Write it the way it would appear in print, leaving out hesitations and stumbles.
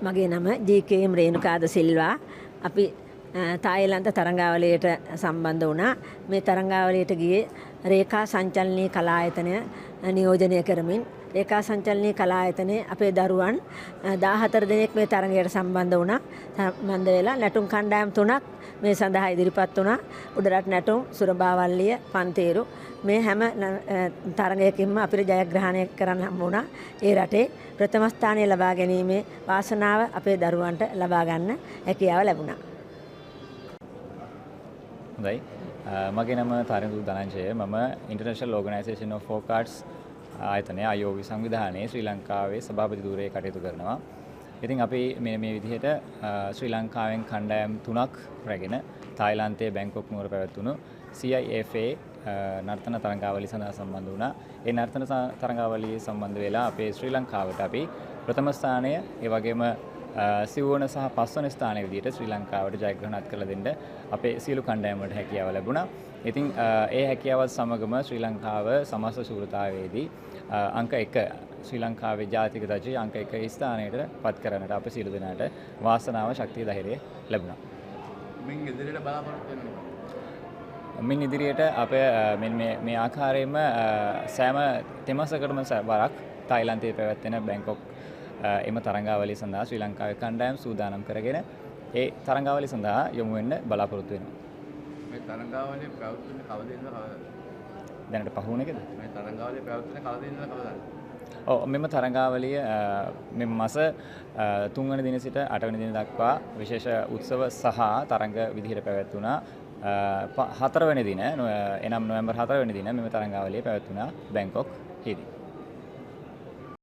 මගේ නම ජී.කේ.එම්. රේණුකාද සිල්වා. අපි තායිලන්ත තරඟාවලියට සම්බන්ධ වුණා. මේ තරඟාවලියට ගියේ රේඛා සංචලනීය කලායතනය නියෝජනය කරමින්. රේඛා සංචලනීය කලායතනයේ අපේ දරුවන් 14 දෙනෙක් මේ තරඟයට සම්බන්ධ වුණා. සම්බන්ධ වෙලා නැටුම් කණ්ඩායම් 3ක් මේ සඳහා ඉදිරිපත් වුණා. උඩරට නැටුම්, සුරබාවල්ලිය, පන්තේරු මේ හැම තරඟයකින්ම අපිට ජයග්‍රහණය කරන්න හම්බ වුණා. ඒ රටේ ප්‍රථම ස්ථානය ලබා ගැනීමේ වාසනාව අපේ දරුවන්ට ලබා ගන්න හැකියාව ලැබුණා. හොඳයි. මගේ නම තරිඳු ධනංජය. මම international organisation of folk arts ආයතනයේ IOV සංවිධානයේ ශ්‍රී ලංකාවේ සභාපති ධූරයේ කටයුතු කරනවා. ඉතින් අපි මේ විදිහට ශ්‍රී ලංකාවෙන් කණ්ඩායම් 3ක් රැගෙන තායිලන්තයේ බැංකොක් නුවර පැවැත්වුණු CIFA නර්තන තරඟාවලිය සඳහා සම්බන්ධ වුණා. ඒ නර්තන තරඟාවලියේ සම්බන්ධ වෙලා අපේ ශ්‍රී ලංකාවට අපි ප්‍රථම ස්ථානය, ඒ වගේම සිව්වන සහ පස්වන ස්ථානයේ විදිහට ශ්‍රී ලංකාවට ජයග්‍රහණත් කළ දෙන්න අපේ සියලු කණ්ඩායම් වලට හැකියාව ලැබුණා. ඉතින් ඒ හැකියාවත් සමගම ශ්‍රී ලංකාව සමස්ත ශූරතාවයේදී අංක 1 ශ්‍රී ලංකාවේ ජාතික දජයේ අංක 1 ස්ථානයට පත් කරන්නට අපේ සියලු දෙනාට වාසනාව ශක්තිය ධෛර්යය ලැබුණා. මින් ඉදිරියට බලාපොරොත්තු වෙනවා. මින් ඉදිරියට අපේ මේ ආකාරයෙන්ම සෑම තෙමසකටම වරක් තායිලන්තයේ පැවැත්වෙන බැංකොක් එම තරඟාවලිය සඳහා ශ්‍රී ලංකාවේ කණ්ඩායම් සූදානම් කරගෙන ඒ තරඟාවලිය සඳහා යොමු වෙන්න බලාපොරොත්තු වෙනවා. මේ තරඟාවලිය පැවැත්වෙන්නේ කවදද කවදාද? දැනට පහ වුණ එකද? මේ තරඟාවලිය පැවැත්වෙන්නේ කවදද කවදාද? ඔව් මෙම තරඟාවලිය මෙම මාස 3 වෙනි දින සිට 8 වෙනි දින දක්වා විශේෂ උත්සව සහ තරඟ විදිහට පැවැත්වුණා. 4 වෙනි දින එනම් නොවැම්බර් 4 වෙනි දින මෙම තරඟාවලිය පැවැත්වුණා බැංකොක් හිදී.